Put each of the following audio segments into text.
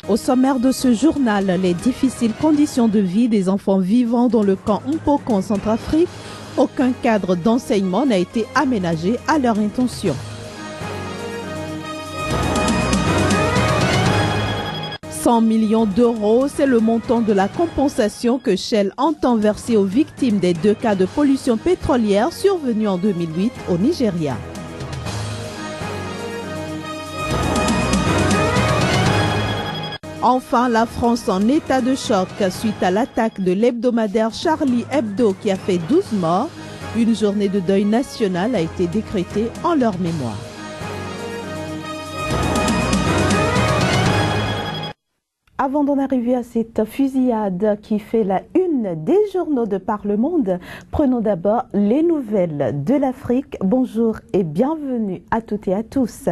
Au sommaire de ce journal, les difficiles conditions de vie des enfants vivant dans le camp Mpoko en Centrafrique. Aucun cadre d'enseignement n'a été aménagé à leur intention. « 100 millions d'euros, c'est le montant de la compensation que Shell entend verser aux victimes des 2 cas de pollution pétrolière survenus en 2008 au Nigeria. Enfin, la France en état de choc suite à l'attaque de l'hebdomadaire Charlie Hebdo qui a fait 12 morts. Une journée de deuil national a été décrétée en leur mémoire. Avant d'en arriver à cette fusillade qui fait la une des journaux de par le monde, prenons d'abord les nouvelles de l'Afrique. Bonjour et bienvenue à toutes et à tous.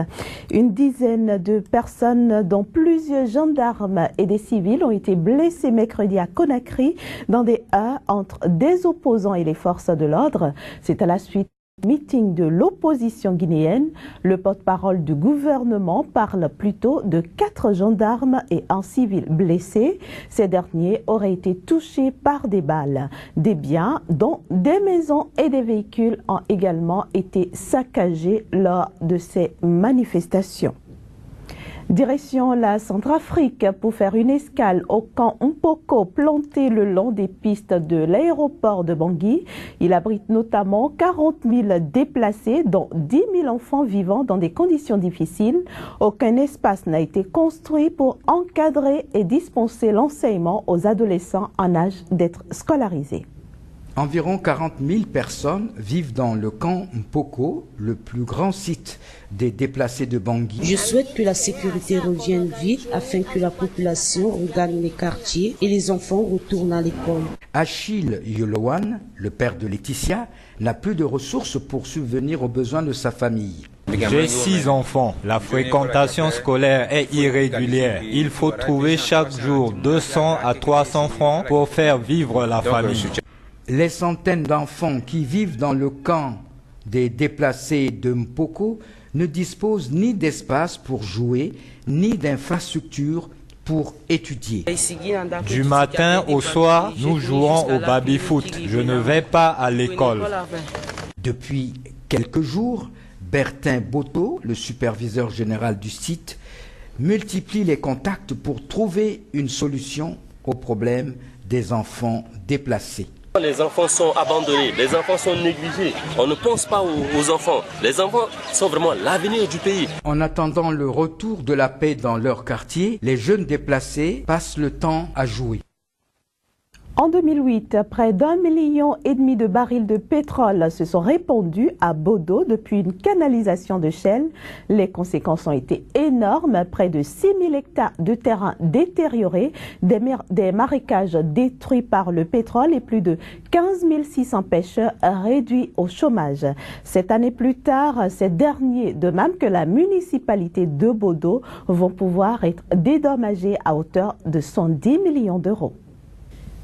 Une dizaine de personnes, dont plusieurs gendarmes et des civils, ont été blessés mercredi à Conakry dans des heurts entre des opposants et les forces de l'ordre. C'est à la suite meeting de l'opposition guinéenne. Le porte-parole du gouvernement parle plutôt de 4 gendarmes et un civil blessés. Ces derniers auraient été touchés par des balles. Des biens, dont des maisons et des véhicules, ont également été saccagés lors de ces manifestations. Direction la Centrafrique pour faire une escale au camp Mpoko planté le long des pistes de l'aéroport de Bangui. Il abrite notamment 40 000 déplacés, dont 10 000 enfants vivant dans des conditions difficiles. Aucun espace n'a été construit pour encadrer et dispenser l'enseignement aux adolescents en âge d'être scolarisés. Environ 40 000 personnes vivent dans le camp Mpoko, le plus grand site des déplacés de Bangui. Je souhaite que la sécurité revienne vite afin que la population regagne les quartiers et les enfants retournent à l'école. Achille Yolowan, le père de Laetitia, n'a plus de ressources pour subvenir aux besoins de sa famille. J'ai 6 enfants. La fréquentation scolaire est irrégulière. Il faut trouver chaque jour 200 à 300 francs pour faire vivre la famille. Les centaines d'enfants qui vivent dans le camp des déplacés de Mpoko ne disposent ni d'espace pour jouer, ni d'infrastructures pour étudier. Du matin au soir, nous jouons au baby-foot. Je ne vais pas à l'école. Depuis quelques jours, Bertin Boto, le superviseur général du site, multiplie les contacts pour trouver une solution au problème des enfants déplacés. Les enfants sont abandonnés, les enfants sont négligés. On ne pense pas aux enfants. Les enfants sont vraiment l'avenir du pays. En attendant le retour de la paix dans leur quartier, les jeunes déplacés passent le temps à jouer. En 2008, près d'1,5 million de barils de pétrole se sont répandus à Bodo depuis une canalisation de Shell. Les conséquences ont été énormes. Près de 6 000 hectares de terrain détériorés, des marécages détruits par le pétrole et plus de 15 600 pêcheurs réduits au chômage. 7 années plus tard, ces derniers, de même que la municipalité de Bodo, vont pouvoir être dédommagés à hauteur de 110 millions d'euros.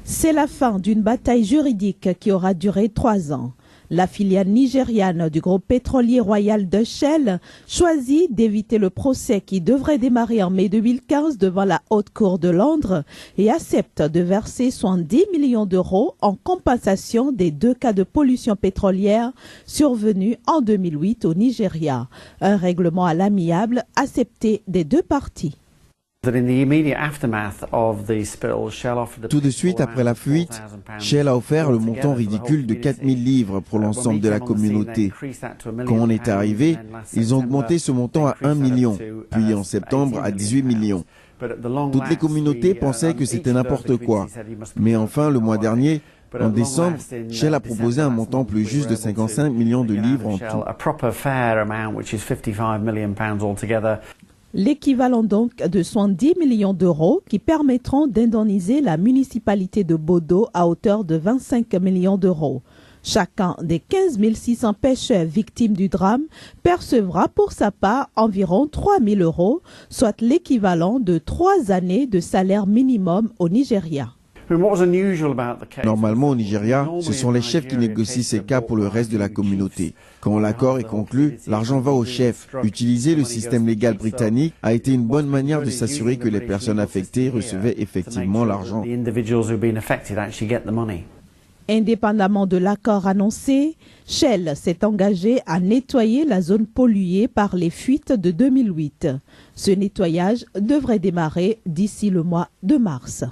C'est la fin d'une bataille juridique qui aura duré 3 ans. La filiale nigériane du groupe pétrolier royal de Shell choisit d'éviter le procès qui devrait démarrer en mai 2015 devant la Haute Cour de Londres et accepte de verser 70 millions d'euros en compensation des 2 cas de pollution pétrolière survenus en 2008 au Nigeria. Un règlement à l'amiable accepté des 2 parties. Tout de suite après la fuite, Shell a offert le montant ridicule de 4 000 livres pour l'ensemble de la communauté. Quand on est arrivé, ils ont augmenté ce montant à 1 million, puis en septembre à 18 millions. Toutes les communautés pensaient que c'était n'importe quoi. Mais enfin, le mois dernier, en décembre, Shell a proposé un montant plus juste de 55 millions de livres en tout. L'équivalent donc de 70 millions d'euros qui permettront d'indemniser la municipalité de Bodo à hauteur de 25 millions d'euros. Chacun des 15 600 pêcheurs victimes du drame percevra pour sa part environ 3 000 euros, soit l'équivalent de 3 années de salaire minimum au Nigeria. Normalement, au Nigeria, ce sont les chefs qui négocient ces cas pour le reste de la communauté. Quand l'accord est conclu, l'argent va au chef. Utiliser le système légal britannique a été une bonne manière de s'assurer que les personnes affectées recevaient effectivement l'argent. Indépendamment de l'accord annoncé, Shell s'est engagé à nettoyer la zone polluée par les fuites de 2008. Ce nettoyage devrait démarrer d'ici le mois de mars.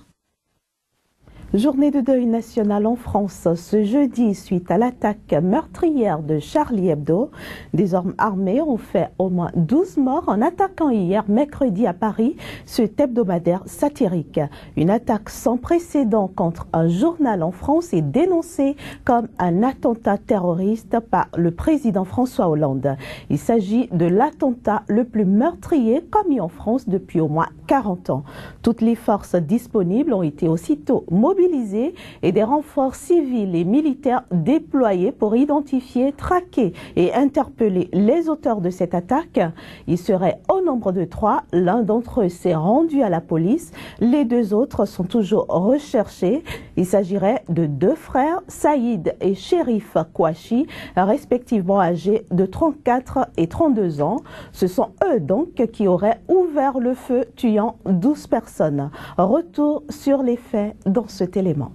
Journée de deuil national en France ce jeudi suite à l'attaque meurtrière de Charlie Hebdo. Des hommes armés ont fait au moins 12 morts en attaquant hier mercredi à Paris cet hebdomadaire satirique. Une attaque sans précédent contre un journal en France est dénoncée comme un attentat terroriste par le président François Hollande. Il s'agit de l'attentat le plus meurtrier commis en France depuis au moins 40 ans. Toutes les forces disponibles ont été aussitôt mobilisées et des renforts civils et militaires déployés pour identifier, traquer et interpeller les auteurs de cette attaque. Ils seraient au nombre de 3. L'un d'entre eux s'est rendu à la police. Les 2 autres sont toujours recherchés. Il s'agirait de 2 frères, Saïd et Chérif Kouachi, respectivement âgés de 34 et 32 ans. Ce sont eux donc qui auraient ouvert le feu, tuant 12 personnes. Retour sur les faits dans cet élément.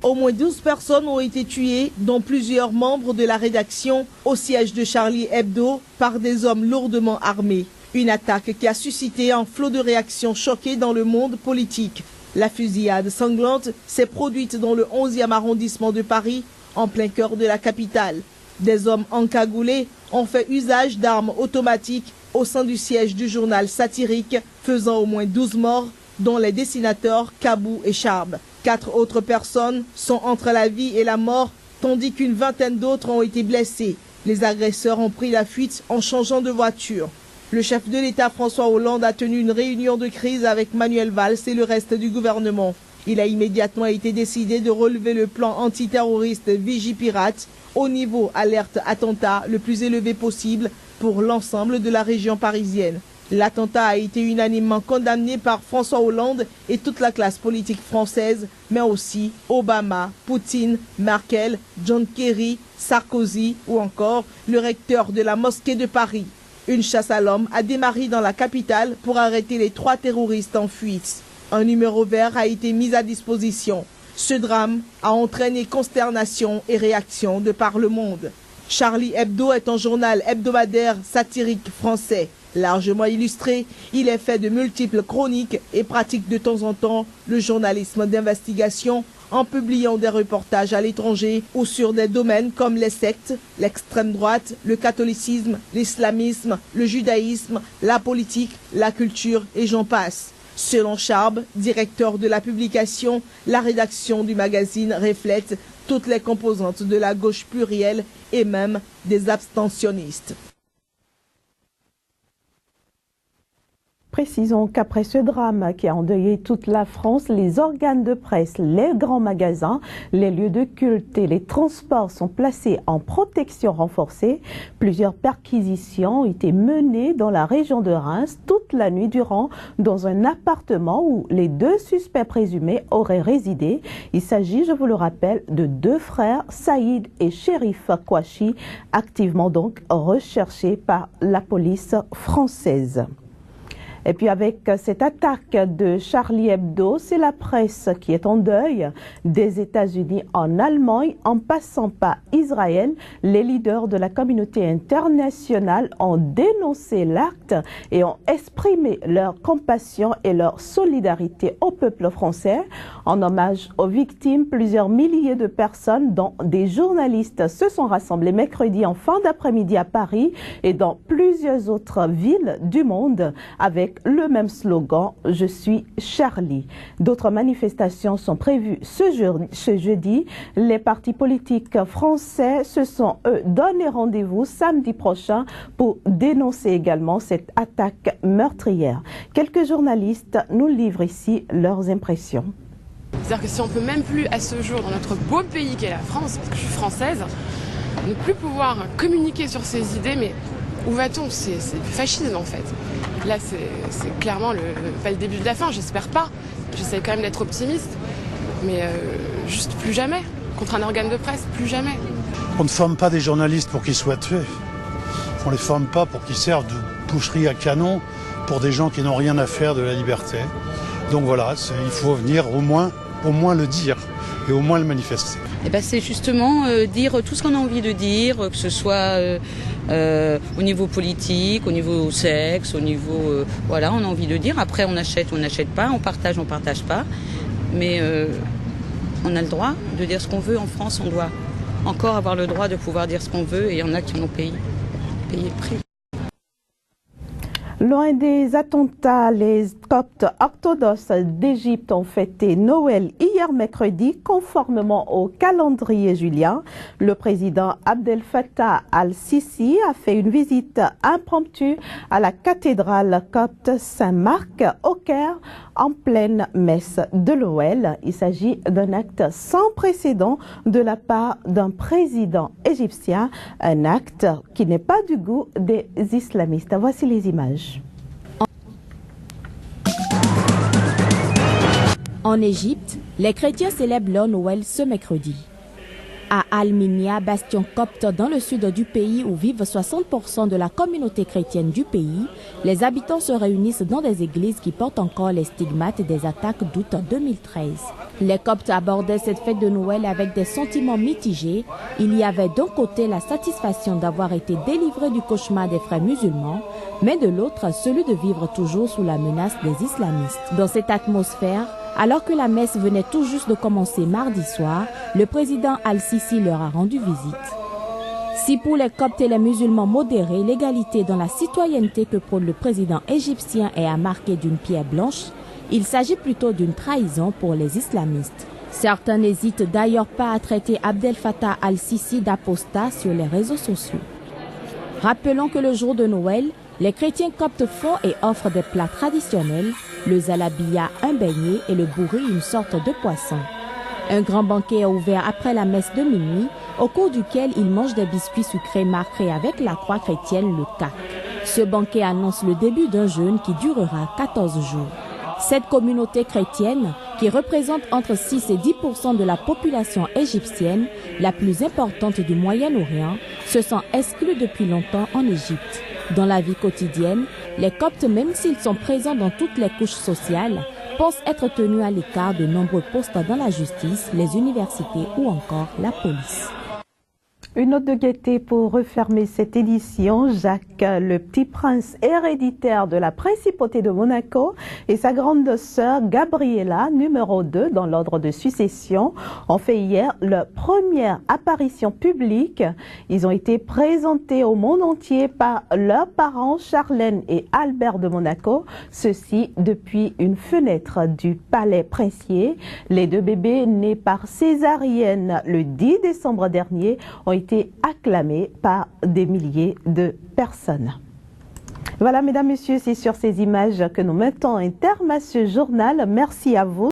Au moins 12 personnes ont été tuées, dont plusieurs membres de la rédaction au siège de Charlie Hebdo par des hommes lourdement armés. Une attaque qui a suscité un flot de réactions choquées dans le monde politique. La fusillade sanglante s'est produite dans le 11e arrondissement de Paris, en plein cœur de la capitale. Des hommes encagoulés ont fait usage d'armes automatiques au sein du siège du journal satirique, faisant au moins 12 morts, dont les dessinateurs Kabou et Charb. 4 autres personnes sont entre la vie et la mort, tandis qu'une vingtaine d'autres ont été blessées. Les agresseurs ont pris la fuite en changeant de voiture. Le chef de l'État François Hollande a tenu une réunion de crise avec Manuel Valls et le reste du gouvernement. Il a immédiatement été décidé de relever le plan antiterroriste Vigipirate au niveau alerte attentat le plus élevé possible pour l'ensemble de la région parisienne. L'attentat a été unanimement condamné par François Hollande et toute la classe politique française, mais aussi Obama, Poutine, Merkel, John Kerry, Sarkozy ou encore le recteur de la mosquée de Paris. Une chasse à l'homme a démarré dans la capitale pour arrêter les 3 terroristes en fuite. Un numéro vert a été mis à disposition. Ce drame a entraîné consternation et réaction de par le monde. Charlie Hebdo est un journal hebdomadaire satirique français. Largement illustré, il est fait de multiples chroniques et pratique de temps en temps le journalisme d'investigation en publiant des reportages à l'étranger ou sur des domaines comme les sectes, l'extrême droite, le catholicisme, l'islamisme, le judaïsme, la politique, la culture et j'en passe. Selon Charb, directeur de la publication, la rédaction du magazine reflète toutes les composantes de la gauche plurielle et même des abstentionnistes. Précisons qu'après ce drame qui a endeuillé toute la France, les organes de presse, les grands magasins, les lieux de culte et les transports sont placés en protection renforcée. Plusieurs perquisitions ont été menées dans la région de Reims toute la nuit durant dans un appartement où les 2 suspects présumés auraient résidé. Il s'agit, je vous le rappelle, de 2 frères, Saïd et Chérif Kouachi, activement donc recherchés par la police française. Et puis avec cette attaque de Charlie Hebdo, c'est la presse qui est en deuil. Des États-Unis en Allemagne, en passant par Israël, les leaders de la communauté internationale ont dénoncé l'acte et ont exprimé leur compassion et leur solidarité au peuple français. En hommage aux victimes, plusieurs milliers de personnes, dont des journalistes, se sont rassemblés mercredi en fin d'après-midi à Paris et dans plusieurs autres villes du monde avec le même slogan « Je suis Charlie ». D'autres manifestations sont prévues ce jeudi. Les partis politiques français se sont, eux, donné rendez-vous samedi prochain pour dénoncer également cette attaque meurtrière. Quelques journalistes nous livrent ici leurs impressions. C'est-à-dire que si on ne peut même plus, à ce jour, dans notre beau pays qu'est la France, parce que je suis française, ne plus pouvoir communiquer sur ses idées, mais où va-t-on? C'est du fascisme en fait. Là, c'est clairement pas le début de la fin, j'espère pas. J'essaie quand même d'être optimiste. Mais juste plus jamais. Contre un organe de presse, plus jamais. On ne forme pas des journalistes pour qu'ils soient tués. On ne les forme pas pour qu'ils servent de boucherie à canon pour des gens qui n'ont rien à faire de la liberté. Donc voilà, il faut venir au moins le dire et au moins le manifester. Et ben c'est justement dire tout ce qu'on a envie de dire, que ce soit au niveau politique, au niveau sexe, au niveau... voilà, on a envie de dire. Après, on n'achète pas, on partage pas. Mais on a le droit de dire ce qu'on veut en France. On doit encore avoir le droit de pouvoir dire ce qu'on veut et il y en a qui en ont payé le prix. Loin des attentats, les Coptes orthodoxes d'Égypte ont fêté Noël hier mercredi conformément au calendrier julien. Le président Abdel Fattah al-Sisi a fait une visite impromptue à la cathédrale copte Saint-Marc au Caire en pleine messe de Noël. Il s'agit d'un acte sans précédent de la part d'un président égyptien, un acte qui n'est pas du goût des islamistes. Voici les images. En Égypte, les chrétiens célèbrent leur Noël ce mercredi. À Al-Minya, bastion copte dans le sud du pays où vivent 60% de la communauté chrétienne du pays, les habitants se réunissent dans des églises qui portent encore les stigmates des attaques d'août 2013. Les Coptes abordaient cette fête de Noël avec des sentiments mitigés. Il y avait d'un côté la satisfaction d'avoir été délivrés du cauchemar des frères musulmans, mais de l'autre celui de vivre toujours sous la menace des islamistes. Dans cette atmosphère, alors que la messe venait tout juste de commencer mardi soir, le président Al-Sisi leur a rendu visite. Si pour les Coptes et les musulmans modérés, l'égalité dans la citoyenneté que prône le président égyptien est à marquer d'une pierre blanche, il s'agit plutôt d'une trahison pour les islamistes. Certains n'hésitent d'ailleurs pas à traiter Abdel Fattah al-Sisi d'apostat sur les réseaux sociaux. Rappelons que le jour de Noël, les chrétiens coptes font et offrent des plats traditionnels, le zalabiya, un beignet, et le bourri, une sorte de poisson. Un grand banquet est ouvert après la messe de minuit, au cours duquel ils mangent des biscuits sucrés marqués avec la croix chrétienne, le CAC. Ce banquet annonce le début d'un jeûne qui durera 14 jours. Cette communauté chrétienne, qui représente entre 6 et 10% de la population égyptienne, la plus importante du Moyen-Orient, se sent exclue depuis longtemps en Égypte. Dans la vie quotidienne, les Coptes, même s'ils sont présents dans toutes les couches sociales, pensent être tenus à l'écart de nombreux postes dans la justice, les universités ou encore la police. Une note de gaieté pour refermer cette édition. Jacques, le petit prince héréditaire de la principauté de Monaco, et sa grande sœur Gabriella, numéro 2 dans l'ordre de succession, ont fait hier leur première apparition publique. Ils ont été présentés au monde entier par leurs parents Charlène et Albert de Monaco, ceci depuis une fenêtre du palais princier. Les deux bébés nés par césarienne le 10 décembre dernier ont été acclamés par des milliers de personnes. Voilà, mesdames, messieurs, c'est sur ces images que nous mettons un terme à ce journal. Merci à vous.